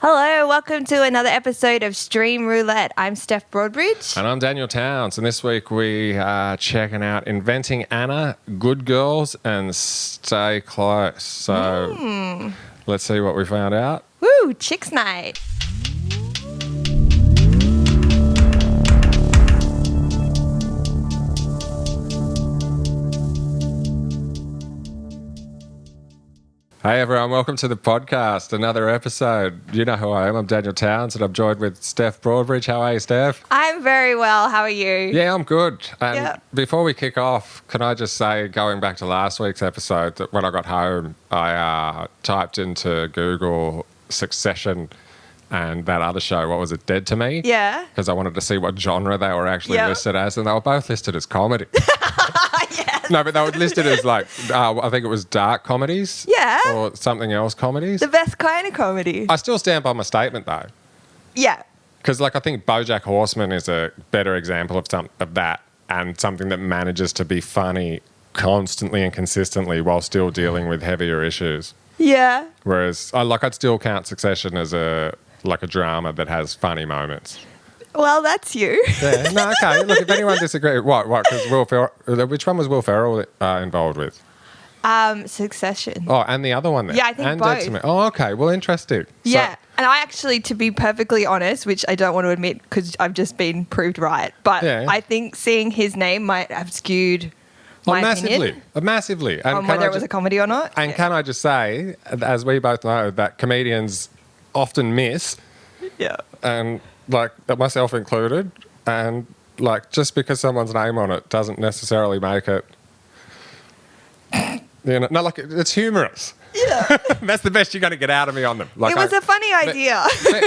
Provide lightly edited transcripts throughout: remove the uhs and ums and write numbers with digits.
Hello, welcome to another episode of Stream Roulette. I'm Steph Broadbridge. And I'm Daniel Towns, and this week we are checking out Inventing Anna, Good Girls, and Stay Close. So let's see what we found out. Woo, Chicks Night. Hey everyone, welcome to the podcast, another episode. You know who I am, I'm Daniel Towns, and I'm joined with Steph Broadbridge. How are you, Steph? I'm very well. How are you? Yeah, I'm good. And Yep. before we kick off, can I just say, going back to last week's episode, that when I got home, I typed into Google Succession and that other show, what was it, Dead to Me? Yeah. Because I wanted to see what genre they were actually Yep. listed as, and they were both listed as comedy. Yes. No, but they were listed as like, I think it was dark comedies. Yeah. Or something else comedies. The best kind of comedy. I still stand by my statement though. Yeah. Because like I think BoJack Horseman is a better example of that, and something that manages to be funny constantly and consistently while still dealing with heavier issues. Yeah. Whereas I'd still count Succession as a drama that has funny moments. Well, that's you. Yeah, no, okay. Look, if anyone disagrees, what? Because Will Ferrell, which one was Will Ferrell involved with? Succession. Oh, and the other one then? Yeah, I think and both. Dead to Me. Oh, okay. Well, interesting. Yeah. And I actually, to be perfectly honest, which I don't want to admit because I've just been proved right, but Yeah. I think seeing his name might have skewed my opinion Massively. And on whether it was a comedy or not. And Yeah. can I just say, as we both know, that comedians often miss, Yeah. and like myself included, and like just because someone's name on it doesn't necessarily make it, no, like it's humorous. Yeah. That's the best you're going to get out of me on them. Like It was a funny idea.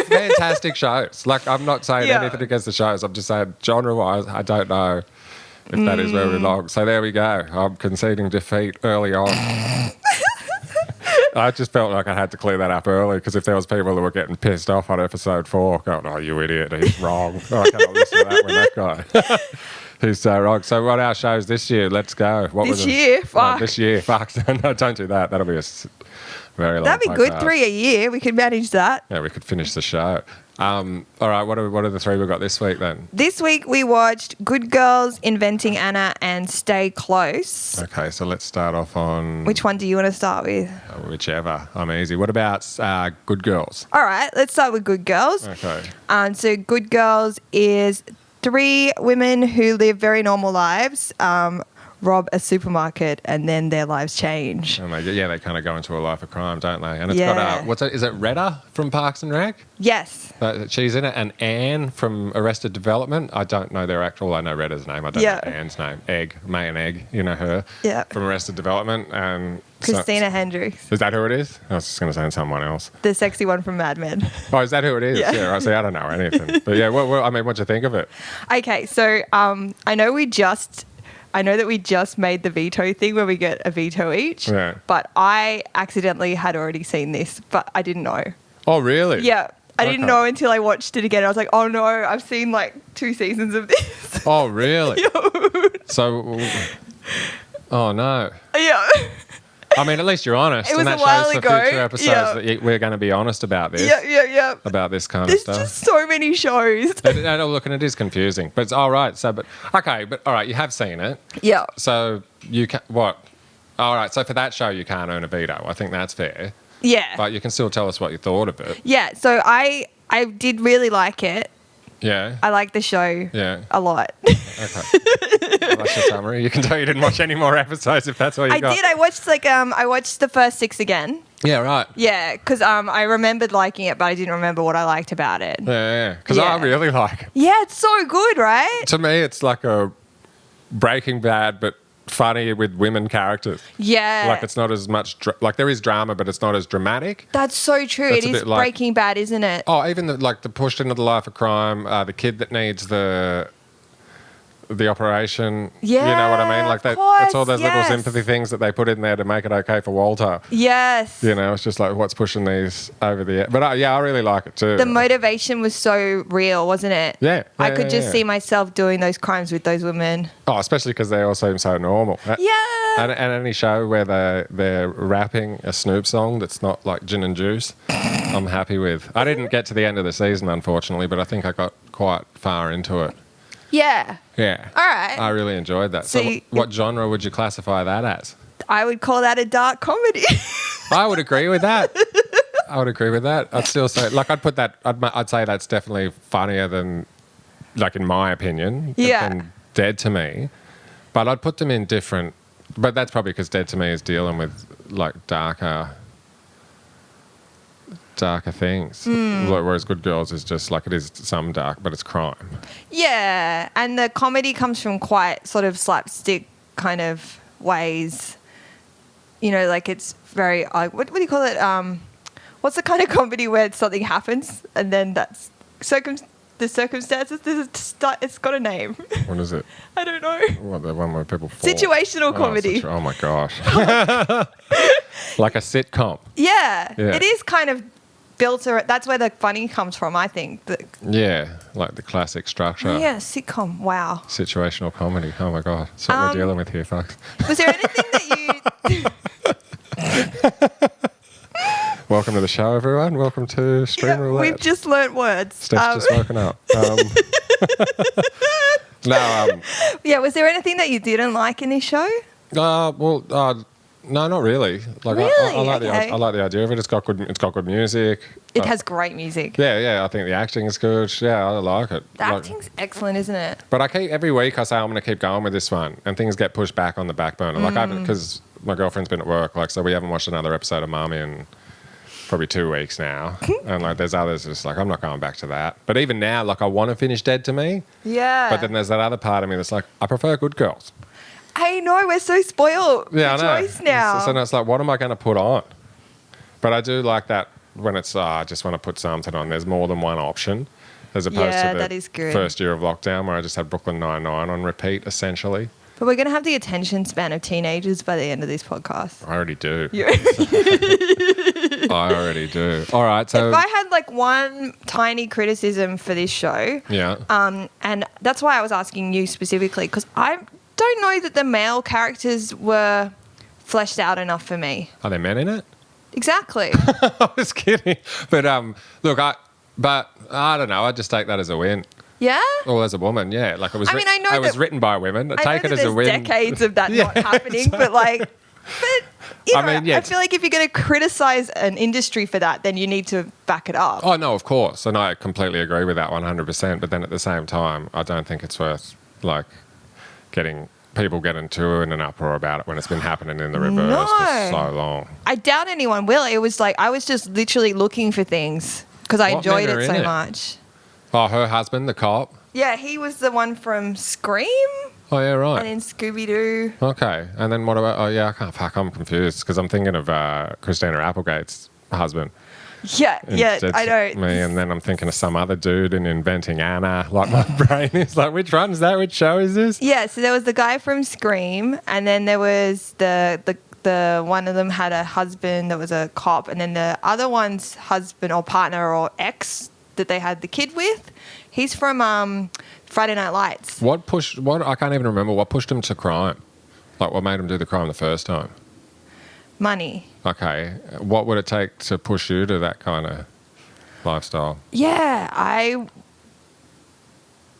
fantastic shows. Like I'm not saying Yeah. anything against the shows. I'm just saying genre-wise, I don't know if that is where we belong. So there we go. I'm conceding defeat early on. I just felt like I had to clear that up early, because if there was people who were getting pissed off on episode 4, going, "Oh, you idiot, he's wrong." Oh, I cannot listen to that when that guy. He's so wrong. So what are our shows this year? Let's go. What This year? Fuck. This year. Fuck. No, don't do that. That'll be very long. That'd be good. podcast. 3 a year. We could manage that. Yeah, we could finish the show. All right, what are the 3 we got this week then? This week we watched Good Girls, Inventing Anna, and Stay Close. Okay, so let's start off on Which one do you want to start with? whichever. I'm easy. What about Good Girls? All right, let's start with Good Girls. Okay. So Good Girls is 3 women who live very normal lives, rob a supermarket, and then their lives change. And they kind of go into a life of crime, don't they? And it's Yeah. got is it Retta from Parks and Rec? Yes. She's in it, and Anne from Arrested Development. I don't know their actual. I know Retta's name. I don't Yeah. know Anne's name. May and Egg. You know her. Yeah. From Arrested Development, and Christina Hendricks, Is that who it is? I was just going to say someone else. the sexy one from Mad Men. Oh, is that who it is? Yeah. Yeah. Right. See, I don't know anything. But yeah, what'd you think of it? Okay, so I know that we just made the veto thing where we get a veto each. Yeah. But I accidentally had already seen this, but I didn't know. Oh, really? Yeah. I didn't Okay. know until I watched it again. I was like, oh no, I've seen like 2 seasons of this. Oh, really? So, oh no. Yeah. I mean, at least you're honest. It was and a that while shows for ago. future episodes Yeah. that we're going to be honest about this. Yeah. About this kind There's of stuff. just so many shows. Look, and it is confusing, but it's all right. So, but all right, you have seen it. Yeah. So you can what? All right. So for that show, you can't earn a veto. I think that's fair. Yeah. But you can still tell us what you thought of it. Yeah. So I did really like it. Yeah. I like the show Yeah. a lot. Okay. Well, that's your summary. You can tell you didn't watch any more episodes if that's all you I got. did. I watched the first 6 again. Yeah. Right. Yeah, because I remembered liking it, but I didn't remember what I liked about it. Yeah. Because I Yeah. really like it. Yeah, it's so good, right? To me, it's like a Breaking Bad, but funny with women characters. Yeah. Like it's not as much like there is drama, but it's not as dramatic. That's so true. That's It a is bit like- Breaking Bad, isn't it? Oh, even the pushed into the life of crime, the kid that needs the the operation. Yeah, you know what I mean? Like of it's all those course, little yes. sympathy things that they put in there to make it okay for Walter. Yes. You know, it's just like what's pushing these over the edge. But I really like it too. The motivation was so real, wasn't it? Yeah, I could yeah. just see myself doing those crimes with those women. Oh, especially because they all seem so normal. Yeah. And any show where they're rapping a Snoop song that's not like gin and juice, I'm happy with. I didn't get to the end of the season, unfortunately, but I think I got quite far into it. Yeah. Yeah. All right. I really enjoyed that. So So what genre would you classify that as? I would call that a dark comedy. I would agree with that. I'd still say, like, I'd say that's definitely funnier than, like, in my opinion, Yeah. than Dead to Me. But I'd put them in different, but that's probably because Dead to Me is dealing with, like, darker things. Whereas Good Girls is just, like, it is some dark, but it's crime. Yeah. And the comedy comes from quite sort of slapstick kind of ways. You know, like it's very, what do you call it? What's the kind of comedy where something happens and then that's the circumstances? It's got a name. What is it? I don't know. What, the one where people fall? Situational comedy. Oh my gosh. Like a sitcom. Yeah. Yeah. It is kind of built around, that's where the funny comes from, I think. Yeah, like the classic structure. Yeah, sitcom. Wow. Situational comedy. Oh my god. That's what we're dealing with here, folks. Was there anything that you... Welcome to the show, everyone. Welcome to Stream Roulette. We've just learnt words. Steph's just woken up. Yeah, was there anything that you didn't like in this show? No, not really. Like Really? I like Okay. I like the idea of it. It's got good music. It has great music. Yeah. I think the acting is good. Yeah, I like it. The acting's excellent, isn't it? But every week I say I'm going to keep going with this one, and things get pushed back on the back burner. Like because my girlfriend's been at work, like so we haven't watched another episode of Mummy in probably 2 weeks now, and like there's others just like I'm not going back to that. But even now, like I want to finish Dead to Me, Yeah. but then there's that other part of me that's like I prefer Good Girls. I know, we're so spoiled Yeah, for I know. choice now. So it's like, what am I going to put on? But I do like that when it's I just want to put something on. There's more than one option, as opposed Yeah, to that the is good. first year of lockdown where I just had Brooklyn Nine-Nine on repeat, essentially. But we're going to have the attention span of teenagers by the end of this podcast. I already do. Yeah. I already do. All right, so If I had like one tiny criticism for this show, yeah, and that's why I was asking you specifically, because I don't know that the male characters were fleshed out enough for me. are there men in it? Exactly. I was kidding, but look, I don't know. I just take that as a win. Yeah? Or as a woman, yeah. Like it was. I mean, I know it was that- written by women. I Take know it that as a there's win. decades of that not happening, but you know, I mean, yeah, I feel like if you're going to criticize an industry for that, then you need to back it up. Oh no, of course, and I completely agree with that 100%. But then at the same time, I don't think it's worth like getting people getting too in an uproar about it when it's been happening in the reverse for No. so long. I doubt anyone will. It was like I was just literally looking for things because I What enjoyed men are it so in it? much. Oh, her husband, the cop. Yeah, he was the one from Scream Oh yeah, right. and in Scooby Doo. Okay, and then what about? Oh yeah, I'm confused because I'm thinking of Christina Applegate's husband. Yeah, in yeah, Dead I to know. Me, and then I'm thinking of some other dude in Inventing Anna. Like my brain is like, which one is that? Which show is this? Yeah, so there was the guy from Scream, and then there was the one of them had a husband that was a cop, and then the other one's husband or partner or ex that they had the kid with, he's from Friday Night Lights. What I can't even remember what pushed him to crime. Like what made him do the crime the first time? Money. Okay, what would it take to push you to that kind of lifestyle? Yeah, I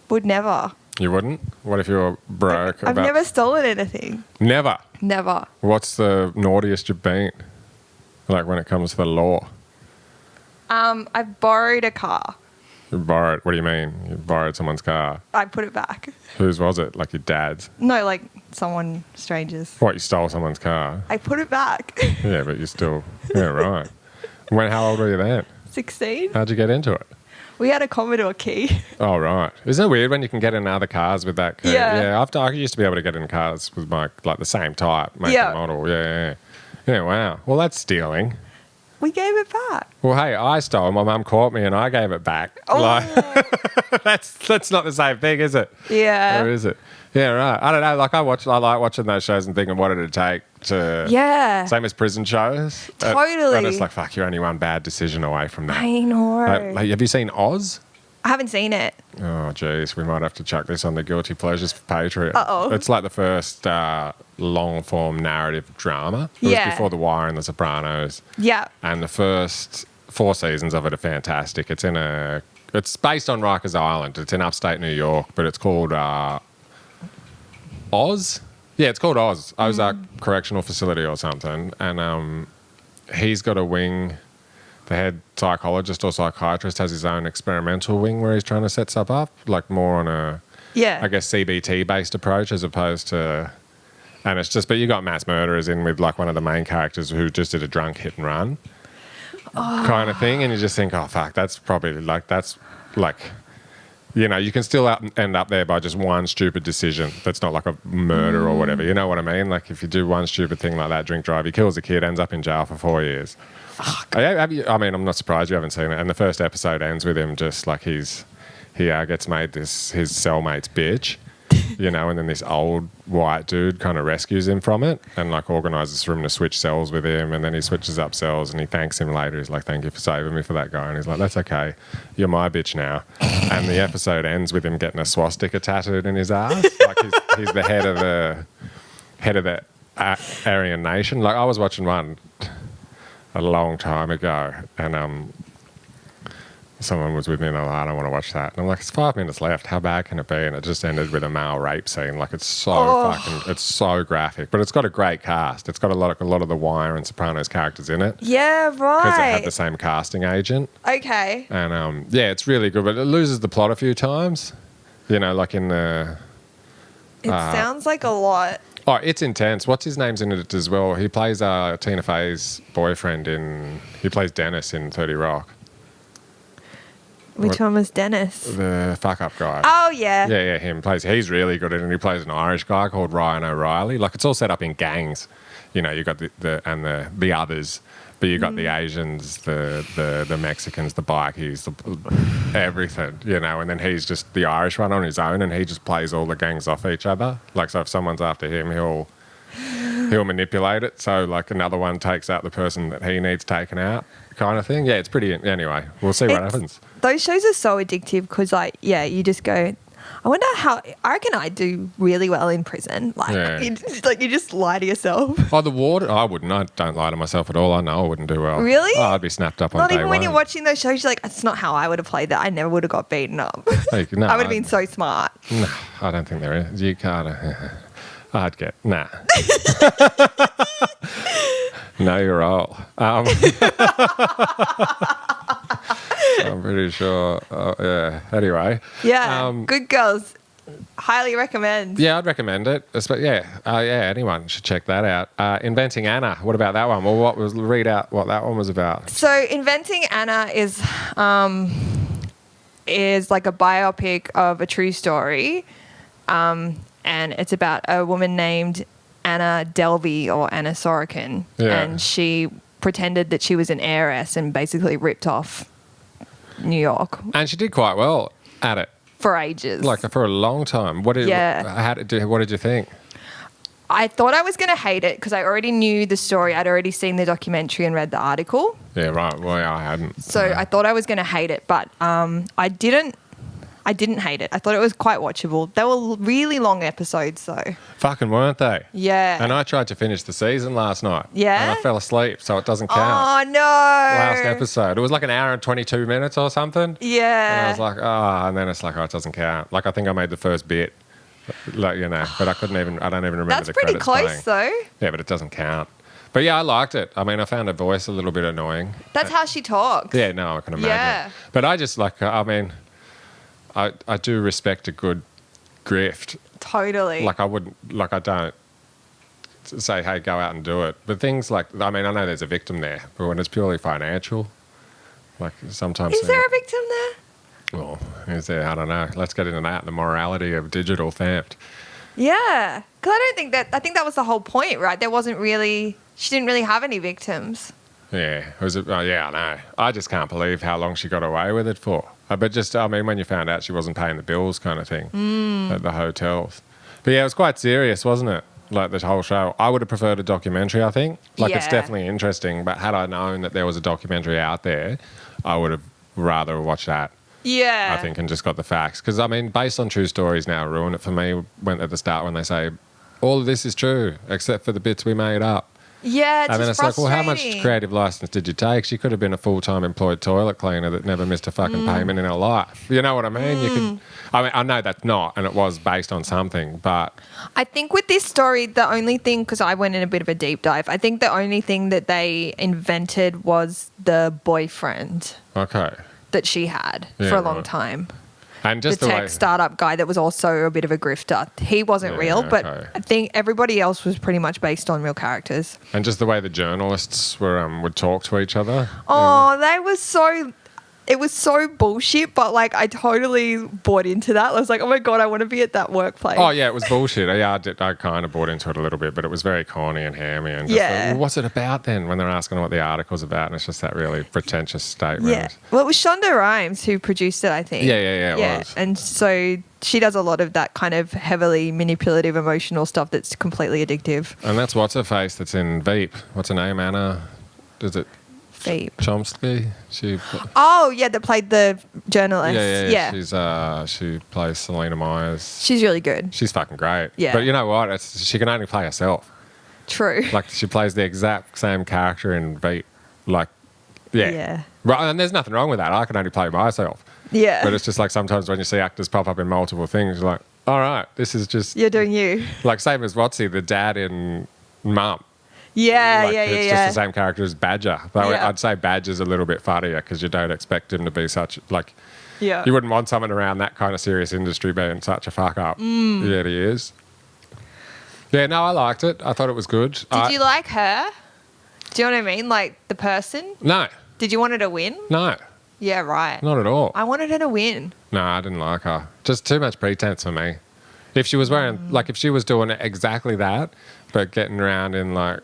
would never. You wouldn't? What if you were broke? I've never stolen anything. Never. Never. What's the naughtiest you've been? Like when it comes to the law? I borrowed a car. You borrowed. What do you mean? You borrowed someone's car. I put it back. Whose was it? Like your dad's? No, like someone strangers. What? You stole someone's car? I put it back. Yeah, but you still. Yeah, right. How old were you then? 16. How'd you get into it? We had a Commodore key. Oh, right. Isn't it weird when you can get in other cars with that key? Yeah. I used to be able to get in cars with my like the same type, make Yeah. and model. Yeah. Yeah, wow. Well, that's stealing. We gave it back. Well, hey, I stole. My mum caught me, and I gave it back. Oh. Like, that's not the same thing, is it? Yeah. Or is it? Yeah, right. I don't know. Like I like watching those shows and thinking, what did it take to? Yeah. Same as prison shows. Totally. And it's like, fuck, you're only one bad decision away from that. I know. Like, have you seen Oz? I haven't seen it. Oh, geez, we might have to chuck this on the Guilty Pleasures for Patreon. Uh-oh. It's like the first long-form narrative drama. It was before The Wire and The Sopranos. Yeah. And the first 4 seasons of it are fantastic. It's based on Rikers Island. It's in upstate New York, but it's called Oz. Yeah, it's called Oz. Ozark Correctional Facility or something. And he's got a wing. The head psychologist or psychiatrist has his own experimental wing where he's trying to set stuff up, like more on a, I guess, CBT-based approach as opposed to... And it's just... But you got mass murderers in with, like, one of the main characters who just did a drunk hit and run kind of thing. And you just think, oh, fuck, that's probably, like, that's, like... You know, you can still end up there by just one stupid decision that's not like a murder or whatever. You know what I mean? Like, if you do one stupid thing like that, drink drive, he kills a kid, ends up in jail for 4 years. Have you, I mean, I'm not surprised you haven't seen it. And the first episode ends with him just like he gets made his cellmate's bitch, you know, and then this old white dude kind of rescues him from it and like organises for him to switch cells with him. And then he switches up cells and he thanks him later. He's like, thank you for saving me for that guy. And he's like, that's okay. You're my bitch now. And the episode ends with him getting a swastika tattooed in his ass. Like he's the head of the Aryan nation. Like I was watching one a long time ago, and someone was with me and they're like, I don't want to watch that. And I'm like, it's 5 minutes left. How bad can it be? And it just ended with a male rape scene. Like it's so it's so graphic, but it's got a great cast. It's got a lot of The Wire and Sopranos characters in it. Yeah, right. Because it had the same casting agent. Okay. And yeah, it's really good, but it loses the plot a few times. You know, like in the... It sounds like a lot. Oh, it's intense. What's his name's in it as well? He plays Tina Fey's boyfriend he plays Dennis in 30 Rock. Which one was Dennis? The fuck-up guy. Oh, yeah. Yeah, him. He's really good at it, and he plays an Irish guy called Ryan O'Reilly. Like, it's all set up in gangs. You know, you got the others, but you got the Asians, the Mexicans, the bikies, everything, you know, and then he's just the Irish one on his own, and he just plays all the gangs off each other. Like, so if someone's after him, he'll manipulate it. So, like, another one takes out the person that he needs taken out kind of thing. Yeah, it's pretty... Anyway, we'll see what happens. Those shows are so addictive because, like, yeah, you just go... I wonder how... I reckon I do really well in prison. Like, you just lie to yourself. Oh, the warden? I wouldn't. I don't lie to myself at all. I know I wouldn't do well. Really? Oh, I'd be snapped up on Not day even when one. you're watching those shows, you're like, it's not how I would have played that. I never would have got beaten up. Like, no, I would have been so smart. No, I don't think there is. You can't... I'd get... Nah. Know your role. I'm pretty sure. Yeah. Anyway. Yeah. Good Girls. Highly recommend. Yeah, I'd recommend it. Yeah, anyone should check that out. Inventing Anna. What about that one? Well, read out what that one was about. So, Inventing Anna is like a biopic of a true story, and it's about a woman named Anna Delvey or Anna Sorokin, and she pretended that she was an heiress and basically ripped off New York. And she did quite well at it. For ages. Like for a long time. What did you think? I thought I was going to hate it because I already knew the story. I'd already seen the documentary and read the article. Yeah, right. Well, I hadn't. So I thought I was going to hate it, but I didn't hate it. I thought it was quite watchable. They were really long episodes, though. Fucking weren't they? Yeah. And I tried to finish the season last night. Yeah? And I fell asleep, so it doesn't count. Oh, no. Last episode. It was like an hour and 22 minutes or something. Yeah. And I was like, and then it's like, it doesn't count. Like, I think I made the first bit, like, you know, but I don't even remember That's the pretty credits close, playing. though. Yeah, but it doesn't count. But yeah, I liked it. I mean, I found her voice a little bit annoying. That's how she talks. Yeah, no, I can imagine. Yeah. But I just like, I do respect a good grift. Totally. Like I don't say, hey, go out and do it. But things like, I mean, I know there's a victim there, but when it's purely financial, like sometimes... Is there a victim there? Well, is there? I don't know. Let's get into that, the morality of digital theft. Yeah. Because I think that was the whole point, right? She didn't really have any victims. Yeah, I know. I just can't believe how long she got away with it for. But just, I mean, when you found out she wasn't paying the bills kind of thing at the hotels. But yeah, it was quite serious, wasn't it? Like the whole show. I would have preferred a documentary, I think. Like it's Yeah. definitely interesting, but had I known that there was a documentary out there, I would have rather watched that. Yeah. I think, and just got the facts. Because, I mean, based on true stories now ruin it for me when at the start when they say, all of this is true, except for the bits we made up. Yeah, it's And then just it's like, well, how much frustrating. creative license did you take? She could have been a full-time employed toilet cleaner that never missed a fucking payment in her life. You know what I mean? You could. I mean, I know that's not, and it was based on something, but I think with this story, the only thing, because I went in a bit of a deep dive, I think the only thing that they invented was the boyfriend okay. that she had Yeah, for a long right. time. And just The the tech way, startup guy that was also a bit of a grifter. He wasn't Yeah, real, but okay. I think everybody else was pretty much based on real characters. and just the way the journalists were would talk to each other. Oh, they were so. It was so bullshit, but like I totally bought into that. I was like, oh my God, I want to be at that workplace. Oh yeah, it was bullshit. I kind of bought into it a little bit, but it was very corny and hammy. And just Yeah. well, what's it about then? When they're asking what the article's about, and it's just that really pretentious statement. Yeah. Well, it was Shonda Rhimes who produced it, I think. Yeah, it was. And so she does a lot of that kind of heavily manipulative, emotional stuff that's completely addictive. And that's what's her face that's in Veep. What's her name? Anna? Is it Veep. Chomsky? Oh, yeah, that played the journalist. Yeah. She plays Selena Myers. She's really good. She's fucking great. Yeah. But you know what? She can only play herself. True. Like she plays the exact same character in Veep. Like, yeah. Yeah. Right, and there's nothing wrong with that. I can only play myself. Yeah. But it's just like sometimes when you see actors pop up in multiple things, you're like, all right, this is just You're doing you. like same as Watsy, the dad in Mum. Yeah, Like, yeah, it's yeah. just the same character as Badger. Though Yeah. I'd say Badger's a little bit funnier because you don't expect him to be such like. Yeah. You wouldn't want someone around that kind of serious industry being such a fuck up. Yet he is. Yeah, no, I liked it. I thought it was good. Did you like her? Do you know what I mean? Like the person? No, Did you want her to win? no, Yeah, right. not at all. I wanted her to win. No, I didn't like her. Just too much pretense for me. If she was wearing, like, if she was doing exactly that, but getting around in like,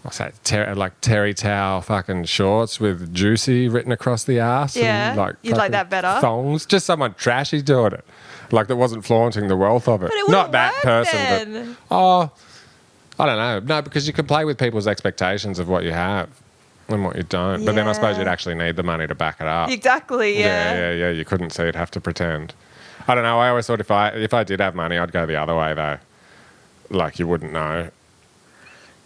what's that? Like terry towel fucking shorts with juicy written across the ass. Yeah, and like you'd like fucking that better? Thongs. Just someone trashy doing it, like that wasn't flaunting the wealth of it. But it Not wouldn't that work person, then. but oh, I don't know. No, because you can play with people's expectations of what you have and what you don't. But then I suppose Yeah. you'd actually need the money to back it up. Exactly, yeah. Yeah. You couldn't see it. Have to pretend. I don't know. I always thought if I did have money, I'd go the other way though. Like you wouldn't know.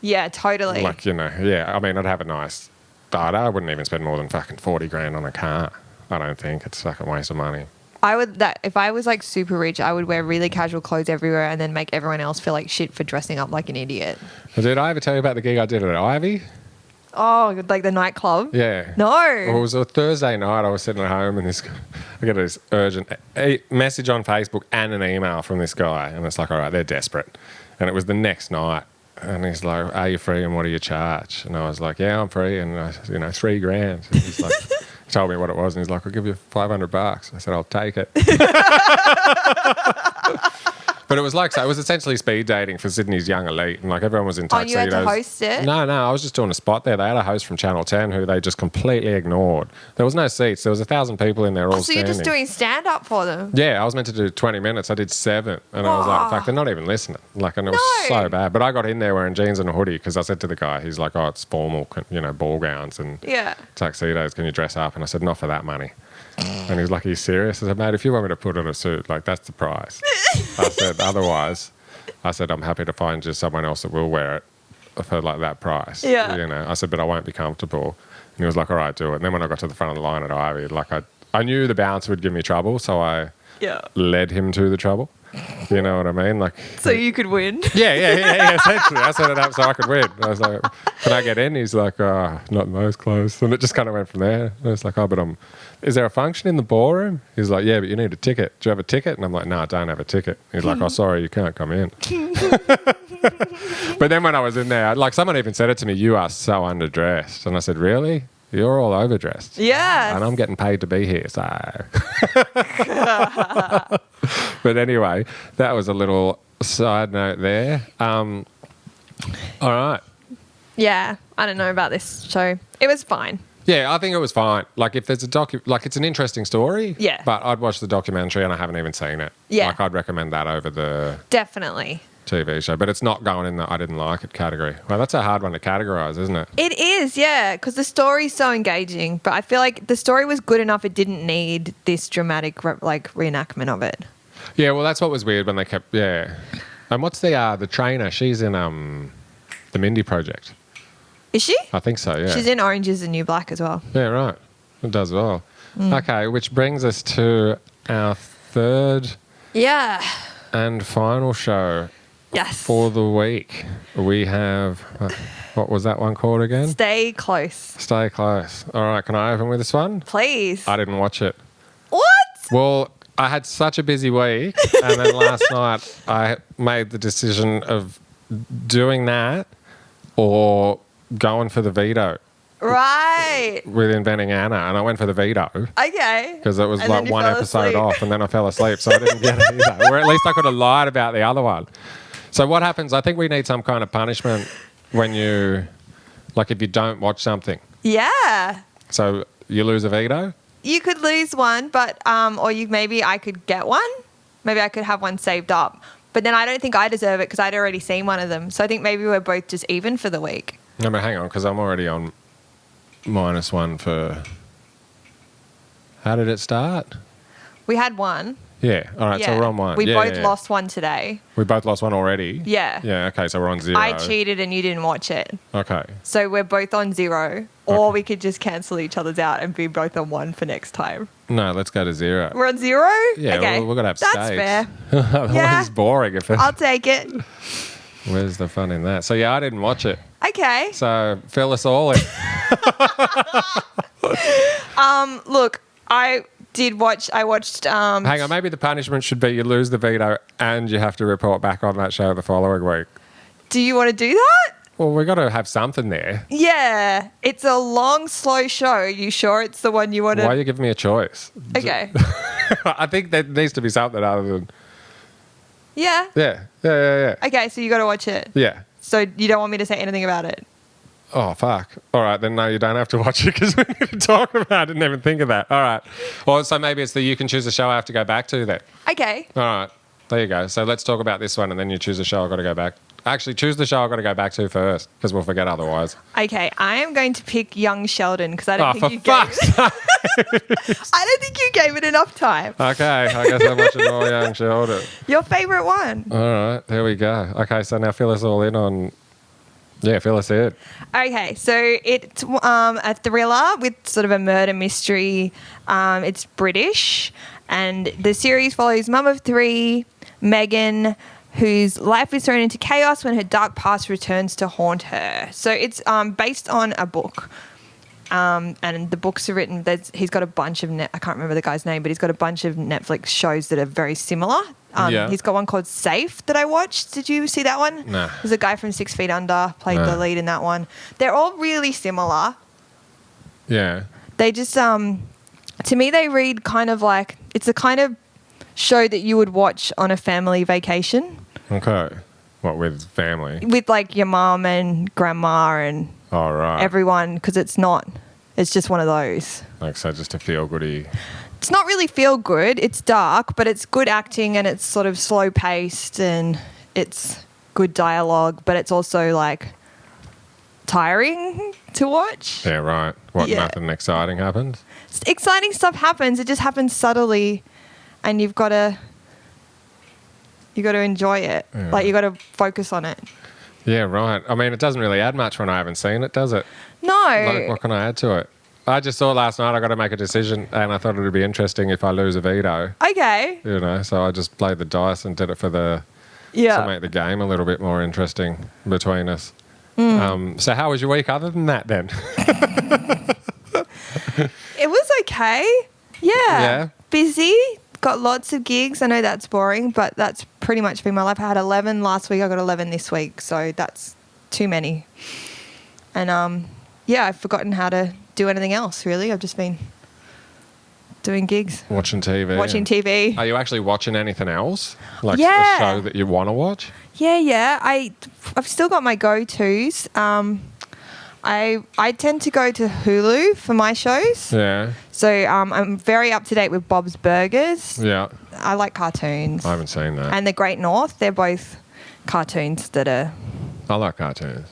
Yeah, totally. Like, you know, yeah. I mean, I'd have a nice data. I wouldn't even spend more than fucking 40 grand on a car. I don't think it's fucking waste of money. I would that if I was like super rich, I would wear really casual clothes everywhere and then make everyone else feel like shit for dressing up like an idiot. Did I ever tell you about the gig I did at Ivy? Oh, like the nightclub? Yeah. No. Well, it was a Thursday night. I was sitting at home and I get this urgent message on Facebook and an email from this guy. And it's like, all right, they're desperate. And it was the next night. And he's like, are you free and what do you charge? And I was like, yeah, I'm free. And, $3 grand. And he's like, he told me what it was. And he's like, I'll give you $500. I said, I'll take it. But it was like, so it was essentially speed dating for Sydney's young elite. And like everyone was in Oh, you tuxedos. had to host it? No, I was just doing a spot there. They had a host from Channel 10 who they just completely ignored. There was no seats. There was 1,000 people in there all So standing. you're just doing stand up for them? Yeah, I was meant to do 20 minutes. I did 7. And I was like, fuck, they're not even listening. Like, and it was No. so bad. But I got in there wearing jeans and a hoodie because I said to the guy, he's like, oh, it's formal, ball gowns and Yeah. tuxedos. Can you dress up? And I said, not for that money. And he was like, are you serious? I said, mate, if you want me to put on a suit, like, that's the price. I said, otherwise, I'm happy to find you someone else that will wear it for like that price. Yeah. I said, but I won't be comfortable. And he was like, all right, do it. And then when I got to the front of the line at Ivy, like I knew the bouncer would give me trouble, so I led him to the trouble. You know what I mean? Like, So you could win? yeah, essentially. I set it up so I could win. I was like, can I get in? He's like, not in those clothes. And it just kind of went from there. And it's like, oh, but is there a function in the ballroom? He's like, yeah, but you need a ticket. Do you have a ticket? And I'm like, no, I don't have a ticket. He's like, oh, sorry, you can't come in. But then when I was in there, like someone even said it to me, you are so underdressed. And I said, really? You're all overdressed. Yeah. And I'm getting paid to be here, so. But anyway, that was a little side note there. All right. Yeah, I don't know about this show. It was fine. Yeah, I think it was fine. Like, if there's a it's an interesting story. Yeah. But I'd watch the documentary and I haven't even seen it. Yeah. Like, I'd recommend that over the Definitely. TV show. But it's not going in the I didn't like it category. Well, that's a hard one to categorize, isn't it? It is, yeah, because the story's so engaging. But I feel like the story was good enough. It didn't need this dramatic reenactment of it. Yeah, well, that's what was weird when they kept. Yeah. And what's the trainer? She's in the Mindy Project. Is she? I think so, yeah. She's in Orange is the New Black as well. Yeah, right. It does well. Okay, which brings us to our third Yeah. and final show Yes. for the week. We have, what was that one called again? Stay close. Stay Close. All right, can I open with this one? Please. I didn't watch it. What? Well, I had such a busy week, and then last night I made the decision of doing that or going for the veto Right. with Inventing Anna, and I went for the veto. Okay. Because it was And like then you one fell episode asleep. off, and then I fell asleep, so I didn't get it either. Or at least I could have lied about the other one. So what happens? I think we need some kind of punishment when you, like, if you don't watch something. Yeah. So you lose a veto. You could lose one, but or maybe I could get one. Maybe I could have one saved up. But then I don't think I deserve it because I'd already seen one of them. So I think maybe we're both just even for the week. No, but hang on, because I'm already on -1 for. How did it start? We had one. Yeah. All right. So we're on one. We Yeah, both yeah. lost one today. We both lost one already. Yeah. Yeah. Okay. So we're on 0. I cheated and you didn't watch it. Okay. So we're both on 0. Or we could just cancel each other's out and be both on 1 for next time. No, let's go to 0. We're on 0? Yeah. Okay. We're gonna have That's stakes. fair. Otherwise, Yeah. it's boring. If it, I'll take it. where's the fun in that? So yeah, I didn't watch it. Okay. So fill us all in. Look, I watched Hang on. Maybe the punishment should be you lose the veto and you have to report back on that show the following week. Do you want to do that? Well, we got to have something there. Yeah. It's a long, slow show. Are you sure it's the one you want Why are to? you giving me a choice? Okay. I think there needs to be something other than Yeah. yeah. Okay, so you got to watch it. Yeah. So you don't want me to say anything about it? Oh, fuck. All right, then no, you don't have to watch it because we're going to talk about it. I didn't even think of that. All right. Well, so maybe it's the you can choose a show I have to go back to then. Okay. All right. There you go. So let's talk about this one and then you choose a show I've got to go back. Actually, choose the show I've got to go back to first because we'll forget otherwise. Okay, I am going to pick Young Sheldon because I Oh, don't for think you gave fuck's sake. I don't think you gave it enough time. Okay, I guess I'm watching more Young Sheldon. Your favorite one. All right, there we go. Okay, so now fill us all in on... Yeah, fill us in. Okay, so it's a thriller with sort of a murder mystery. It's British, and the series follows mum of 3, Megan, whose life is thrown into chaos when her dark past returns to haunt her. So it's based on a book. And the books are written. He's got a bunch of I can't remember the guy's name, but he's got a bunch of Netflix shows that are very similar. Yeah. He's got one called Safe that I watched. Did you see that one? No. There's a guy from 6 Feet Under played the lead in that one. They're all really similar. Yeah. They just to me they read kind of like it's the kind of show that you would watch on a family vacation Okay. What, with family? with like your mum and grandma and All right. everyone because it's just one of those. Like, so just a feel-goody... It's not really feel good. It's dark, but it's good acting and it's sort of slow paced and it's good dialogue, but it's also like tiring to watch. Yeah, right. What, Yeah. nothing exciting happens? Exciting stuff happens. It just happens subtly and you've got to enjoy it. Yeah. Like you got to focus on it. Yeah, right. I mean, it doesn't really add much when I haven't seen it, does it? No. Like, what can I add to it? I just saw last night I got to make a decision and I thought it would be interesting if I lose a veto, Okay. you know, so I just played the dice and did it to Yeah. make the game a little bit more interesting between us. Mm. So how was your week other than that then? It was okay. Yeah. Yeah. Busy. Got lots of gigs. I know that's boring, but that's pretty much been my life. I had 11 last week. I got 11 this week. So that's too many. And yeah, I've forgotten how to do anything else, really. I've just been doing gigs. Watching TV. Watching TV. Are you actually watching anything else? Like Yeah. a show that you want to watch? Yeah. I've still got my go-tos. I tend to go to Hulu for my shows. Yeah. So I'm very up to date with Bob's Burgers. Yeah. I like cartoons. I haven't seen that. And The Great North, they're both cartoons that are, I like cartoons.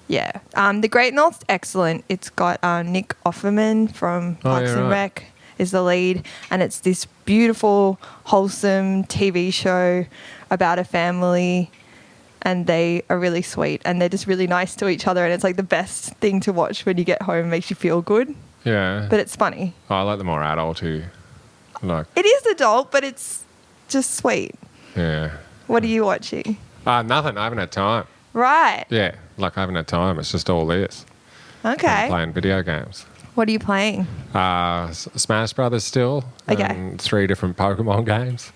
yeah. The Great North's excellent. It's got Nick Offerman from Parks and Rec is the lead, and it's this beautiful, wholesome TV show about a family, and they are really sweet, and they're just really nice to each other, and it's like the best thing to watch when you get home. It makes you feel good, Yeah. but it's funny. I like the more adulty. Like, It is adult, but it's just sweet. yeah. What are you watching? Nothing. I haven't had time. Right. Yeah. Like, I haven't had time. It's just all this. Okay. I'm playing video games. What are you playing? Smash Brothers still. Okay. And 3 different Pokemon games.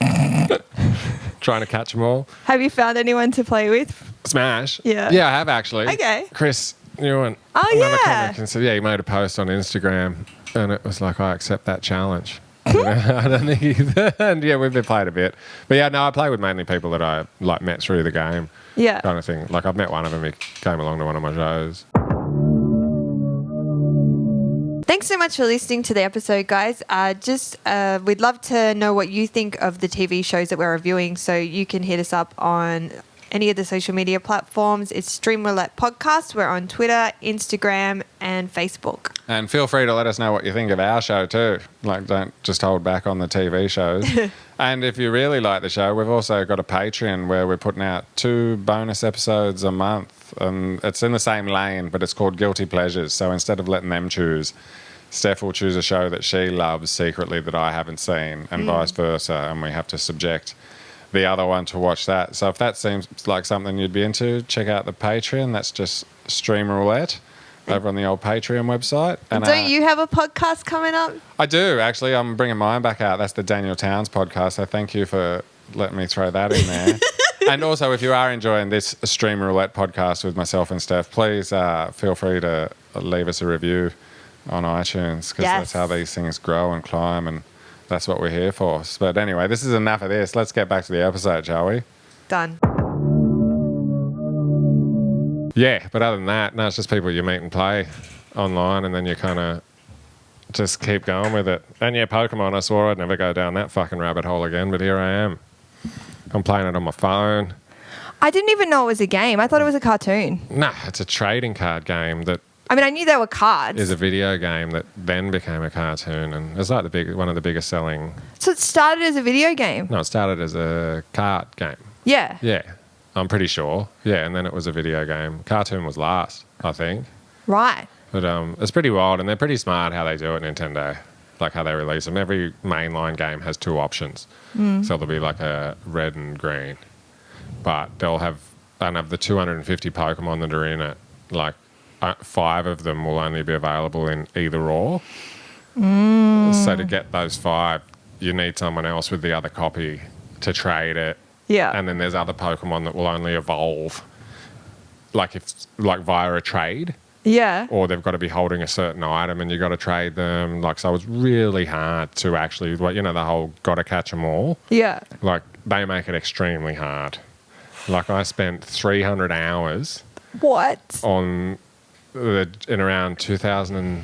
Trying to catch them all. Have you found anyone to play with? Smash? Yeah. Yeah, I have actually. Okay. Chris Ewan. Oh, another yeah. comic, and so, yeah, he made a post on Instagram and it was like, I accept that challenge. I don't think he's... And yeah, we've been playing a bit. But yeah, no, I play with mainly people that I like met through the game. Yeah. Kind of thing. Like, I've met one of them. He came along to one of my shows. Thanks so much for listening to the episode, guys. We'd love to know what you think of the TV shows that we're reviewing, so you can hit us up on any of the social media platforms. It's Stream Roulette Podcast. We're on Twitter, Instagram, and Facebook. And feel free to let us know what you think of our show too. Like, don't just hold back on the TV shows. And if you really like the show, we've also got a Patreon where we're putting out 2 bonus episodes a month. And it's in the same lane, but it's called Guilty Pleasures. So instead of letting them choose, Steph will choose a show that she loves secretly that I haven't seen, and vice versa. And we have to subject the other one to watch that. So if that seems like something you'd be into, check out the Patreon. That's just Stream Roulette over on the old Patreon website. And Don't you have a podcast coming up? I do, actually. I'm bringing mine back out. That's the Daniel Towns podcast. So thank you for letting me throw that in there. And also, if you are enjoying this Stream Roulette podcast with myself and Steph, please feel free to leave us a review on iTunes, because that's how these things grow and climb, and that's what we're here for. But anyway, this is enough of this. Let's get back to the episode, shall we? Done. Yeah, but other than that, no, it's just people you meet and play online, and then you kind of just keep going with it. And yeah, Pokemon, I swore I'd never go down that fucking rabbit hole again, but here I am. I'm playing it on my phone. I didn't even know it was a game. I thought it was a cartoon. Nah, it's a trading card game that I mean, I knew there were cards. is a video game that then became a cartoon, and it's like one of the biggest selling. So it started as a video game? No, it started as a card game. Yeah. Yeah, I'm pretty sure. Yeah, and then it was a video game. Cartoon was last, I think. Right. But it's pretty wild, and they're pretty smart how they do it, Nintendo. Like how they release them. Every mainline game has 2 options. So there'll be like a red and green. But they'll have, and of the 250 Pokemon that are in it, like 5 of them will only be available in either or. So to get those 5, you need someone else with the other copy to trade it. Yeah. And then there's other Pokemon that will only evolve, like via a trade. Yeah. Or they've got to be holding a certain item and you got to trade them. Like, so it's really hard to actually, like, you know, the whole got to catch them all. Yeah. Like, they make it extremely hard. Like, I spent 300 hours What? on in around 2000 and,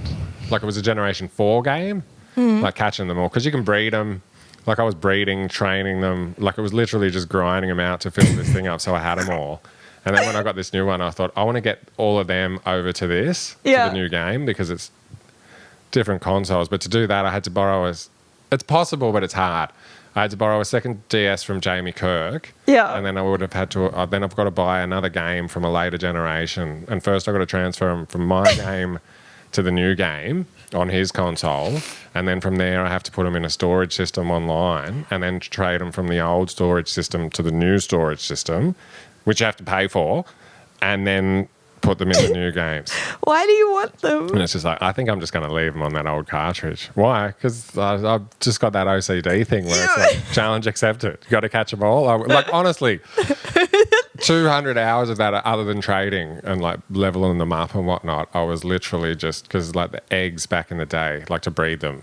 like, it was a Generation 4 game, like catching them all, because you can breed them. Like, I was breeding, training them. Like, it was literally just grinding them out to fill this thing up, so I had them all. And then when I got this new one, I thought, I want to get all of them over to this, to the new game, because it's different consoles. But to do that, I had to borrow it's possible, but it's hard. I had to borrow a second DS from Jamie Kirk. Yeah. And then I would have had to, then I've got to buy another game from a later generation. And first I've got to transfer them from my game to the new game on his console. And then from there, I have to put them in a storage system online and then trade them from the old storage system to the new storage system, which you have to pay for, and then put them in the new games. Why do you want them? And it's just like, I think I'm just going to leave them on that old cartridge. Why? Because I've just got that OCD thing where it's like, challenge accepted. You got to catch them all. Like, honestly, 200 hours of that other than trading and, like, leveling them up and whatnot, I was literally just, because, like, the eggs back in the day, like, to breed them,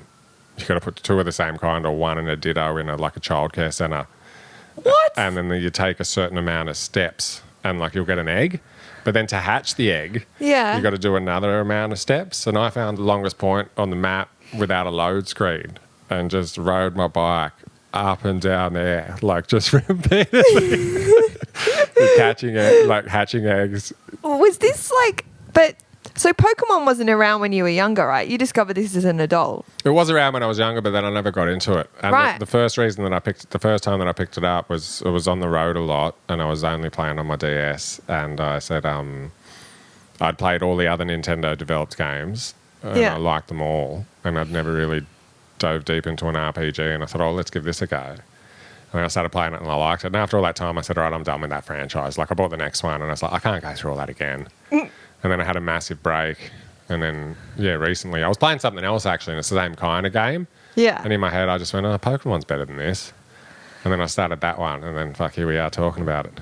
you got to put 2 of the same kind or 1 in a ditto in a childcare centre. What? And then you take a certain amount of steps and, like, you'll get an egg. But then to hatch the egg, Yeah. you got to do another amount of steps. And I found the longest point on the map without a load screen and just rode my bike up and down there, like just repeatedly hatching eggs. Was this like, but so Pokemon wasn't around when you were younger, right? You discovered this as an adult. It was around when I was younger, but then I never got into it. And Right. the first time that I picked it up was it was on the road a lot, and I was only playing on my DS. And I said I'd played all the other Nintendo developed games, and Yeah. I liked them all, and I'd never really dove deep into an RPG. And I thought, oh, let's give this a go. And I started playing it, and I liked it. And after all that time, I said, all right, I'm done with that franchise. Like I bought the next one, and I was like, I can't go through all that again. And then I had a massive break. And then, recently I was playing something else actually, and it's the same kind of game. Yeah. And in my head, I just went, oh, Pokemon's better than this. And then I started that one, and then, here we are talking about it.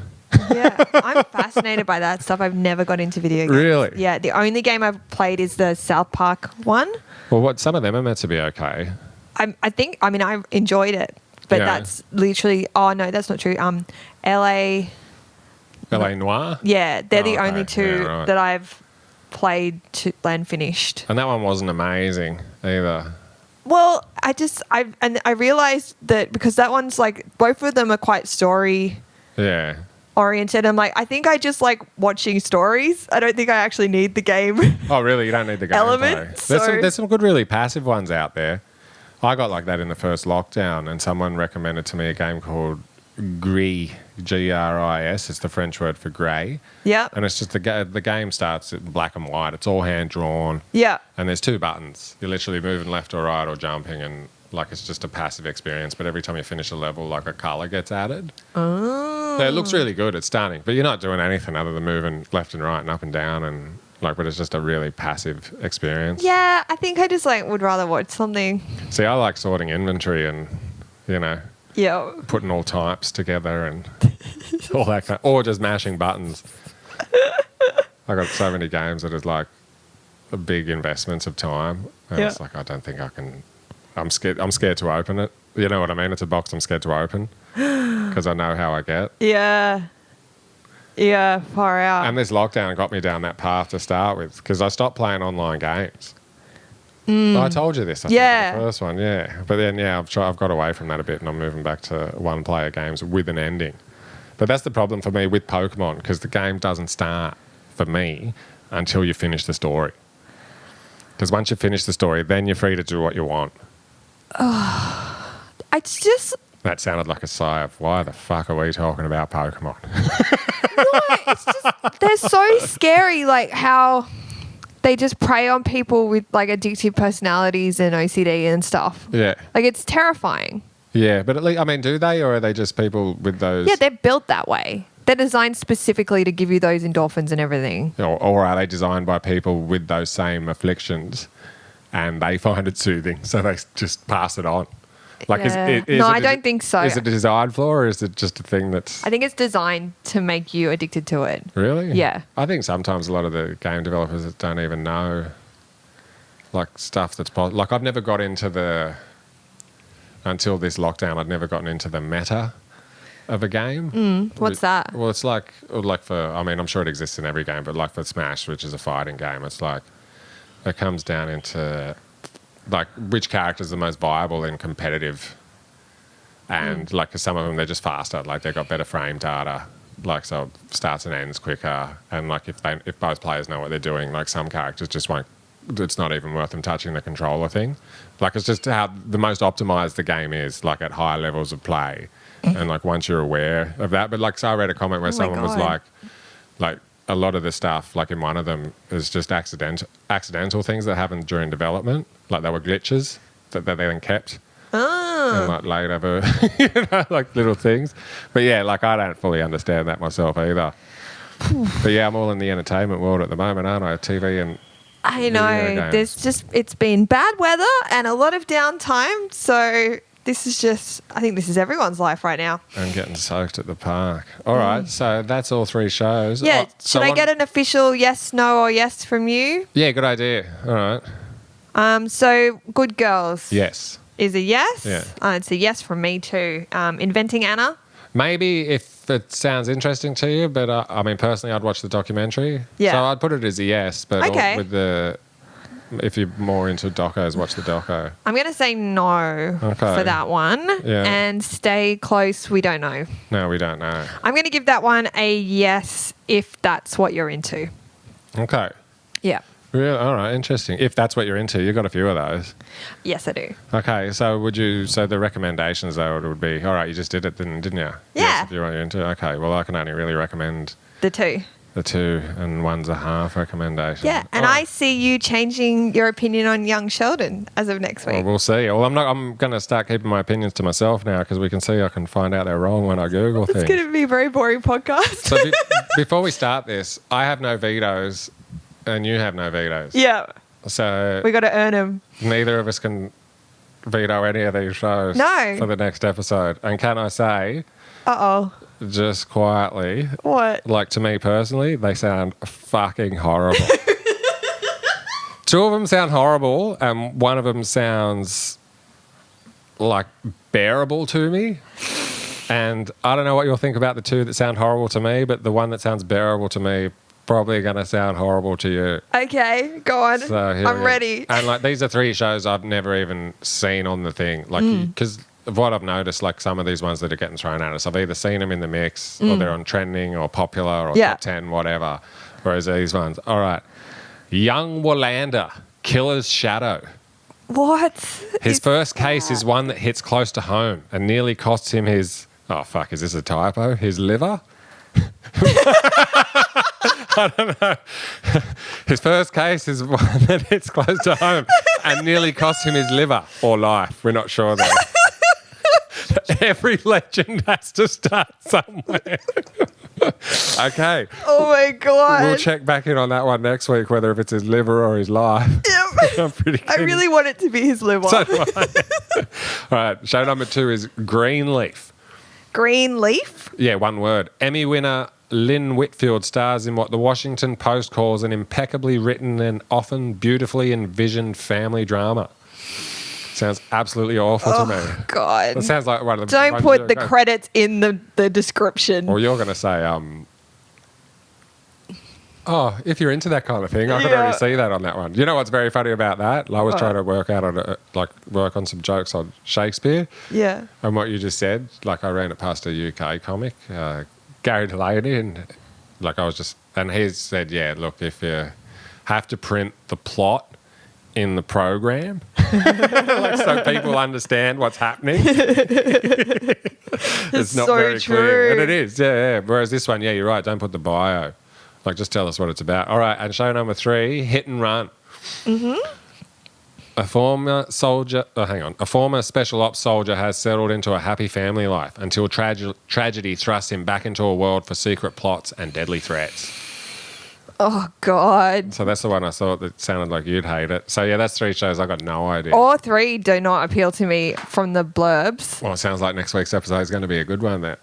Yeah, I'm fascinated by that stuff. I've never got into video games. Really? Yeah, the only game I've played is the South Park one. Well, some of them are meant to be okay. I enjoyed it, but Yeah. that's literally. Oh no, that's not true. LA. LA Noire? Yeah, they're the Oh, only okay. two Yeah, right. that I've played and finished. And that one wasn't amazing either. Well, I realized that because that one's like both of them are quite story Yeah. oriented. I'm like, I think I just like watching stories. I don't think I actually need the game. Oh, really? You don't need the gameplay? Element, There's some good, really passive ones out there. I got like that in the first lockdown, and someone recommended to me a game called Gris, Gris. It's the French word for grey. Yeah. And it's just the game starts in black and white. It's all hand drawn. Yeah. And there's two buttons. You're literally moving left or right or jumping, and like it's just a passive experience. But every time you finish a level, like a colour gets added. Oh. So it looks really good. It's stunning. But you're not doing anything other than moving left and right and up and down, and but it's just a really passive experience. Yeah, I think I just like would rather watch something. See, I like sorting inventory and, Yeah. putting all types together and all that kind or just mashing buttons. I got so many games that is like big investments of time. And Yeah. it's like, I don't think I can. I'm scared to open it. You know what I mean? It's a box I'm scared to open because I know how I get. Yeah. Yeah, far out. And this lockdown got me down that path to start with because I stopped playing online games. I told you this, I think, Yeah. in the first one, yeah. But then, I've got away from that a bit, and I'm moving back to one-player games with an ending. But that's the problem for me with Pokemon, because the game doesn't start for me until you finish the story. Because once you finish the story, then you're free to do what you want. It's just That sounded like a sigh of, why the fuck are we talking about Pokemon? it's just they're so scary, like how they just prey on people with like addictive personalities and OCD and stuff. Yeah. Like it's terrifying. Yeah, but at least, do they, or are they just people with those... Yeah, they're built that way. They're designed specifically to give you those endorphins and everything. Or are they designed by people with those same afflictions and they find it soothing, so they just pass it on? Like, Yeah. No, I don't think so. Is it a design flaw, or is it just a thing that's... I think it's designed to make you addicted to it. Really? Yeah. I think sometimes a lot of the game developers don't even know, like, stuff that's... Like, I've never got into until this lockdown, I'd never gotten into the meta of a game. What's that? Well, it's like for... I'm sure it exists in every game, but like for Smash, which is a fighting game, it's like... It comes down into... like which character is the most viable and competitive, and like 'cause some of them they're just faster, like they've got better frame data, like so it starts and ends quicker, and like if both players know what they're doing, like some characters just won't. It's not even worth them touching the controller thing. Like it's just how the most optimized the game is, like at higher levels of play, and like once you're aware of that. But like so I read a comment where Oh my someone was God. like. A lot of the stuff, like in one of them, is just accidental things that happened during development. Like they were glitches that they then kept and like laid over, like little things. But yeah, like I don't fully understand that myself either. But yeah, I'm all in the entertainment world at the moment, aren't I? TV and I video know. games. It's been bad weather and a lot of downtime. So this is just, I think this is everyone's life right now. and getting soaked at the park. All right, so that's all three shows. Yeah. Oh, so Should I get an official yes, no, or yes from you? Yeah, good idea. All right. So Good Girls Yes. is a yes. Yeah. It's a yes from me too. Inventing Anna. Maybe if it sounds interesting to you, but I mean, personally, I'd watch the documentary. Yeah. So I'd put it as a yes, but Okay. if you're more into docos, watch the doco. I'm going to say no Okay. for that one. Yeah. And stay close, we don't know. No, we don't know. I'm going to give that one a yes if that's what you're into. Okay. Yeah. Really? All right. Interesting. If that's what you're into, you've got a few of those. Yes, I do. Okay. So so the recommendations though would be, all right, you just did it, didn't you? Yeah. Yes, if you're into. Okay. Well, I can only really recommend The two. the 2 and 1.5 recommendation. Yeah. And All I right. see you changing your opinion on young Sheldon as of next week. Well, we'll see. Well, I'm going to start keeping my opinions to myself now because we can see I can find out they're wrong when I Google It's things. going to be a very boring podcast. So before we start this, I have no vetoes and you have no vetoes. Yeah. So We got to earn them. neither of us can veto any of these shows No. for the next episode. And can I say, Uh-oh. just quietly, What? like to me personally, they sound fucking horrible. 2 of them sound horrible and one of them sounds like bearable to me. And I don't know what you'll think about the 2 that sound horrible to me, but the one that sounds bearable to me probably going to sound horrible to you. Okay, go on. So here I'm we go. ready. And like these are 3 shows I've never even seen on the thing. Like because of what I've noticed, like some of these ones that are getting thrown at us, I've either seen them in the mix or they're on trending or popular or Yeah. top 10, whatever. Whereas these ones, all right. Young Wallander, Killer's Shadow. What? His is first case that? is one that hits close to home and nearly costs him his, oh fuck, is this a typo? His liver? I don't know. His first case is one that hits close to home and nearly costs him his liver or life. We're not sure though. Every legend has to start somewhere. Okay. Oh my God. We'll check back in on that one next week, whether if it's his liver or his life. Yep. I'm pretty I keen. really want it to be his liver. So do I. All right. Show number 2 is Greenleaf. Green leaf? Yeah, one word. Emmy winner Lynn Whitfield stars in what the Washington Post calls an impeccably written and often beautifully envisioned family drama. Sounds absolutely awful to me. God. It sounds like one of the... Don't ones put you're the going- credits in the description. Or you're going to say, oh, if you're into that kind of thing, I can Yeah. already see that on that one. You know what's very funny about that? I was trying to work on some jokes on Shakespeare. Yeah. And what you just said, like I ran it past a UK comic, Gary Delaney, and like I was just, and he said, yeah, look, if you have to print the plot in the program, like so people understand what's happening, it's not so very true. clear. And it is, yeah. Whereas this one, yeah, you're right, don't put the bio. Like just tell us what it's about. All right, and show number 3, Hit and Run. Mm-hmm. A former special ops soldier has settled into a happy family life until tragedy thrusts him back into a world for secret plots and deadly threats. Oh, God. So that's the one I thought that sounded like you'd hate it. So yeah, that's 3 shows. I got no idea. All 3 do not appeal to me from the blurbs. Well, it sounds like next week's episode is going to be a good one then.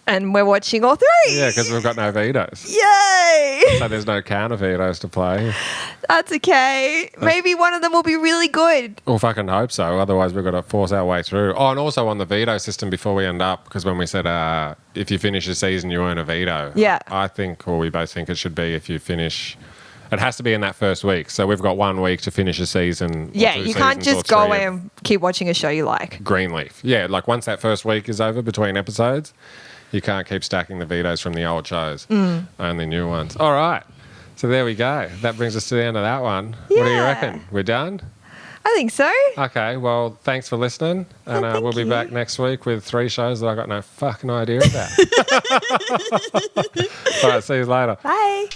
And we're watching all 3. Yeah, because we've got no vetoes. Yay! So there's no counter vetoes to play. That's okay. Maybe one of them will be really good. We'll fucking hope so. Otherwise, we've got to force our way through. Oh, and also on the veto system before we end up, because when we said if you finish a season, you earn a veto. Yeah. I think, or we both think it should be if you finish. It has to be in that first week. So we've got 1 week to finish a season. or Yeah, 2 you can't seasons or just go 3 of and keep watching a show you like. Greenleaf. Yeah, like once that first week is over between episodes, you can't keep stacking the vetoes from the old shows. Only new ones. All right. So there we go. That brings us to the end of that one. What do you Yeah. reckon? We're done? I think so. Okay, well, thanks for listening. And thank we'll be you. back next week with 3 shows that I got no fucking idea about. All right, see you later. Bye.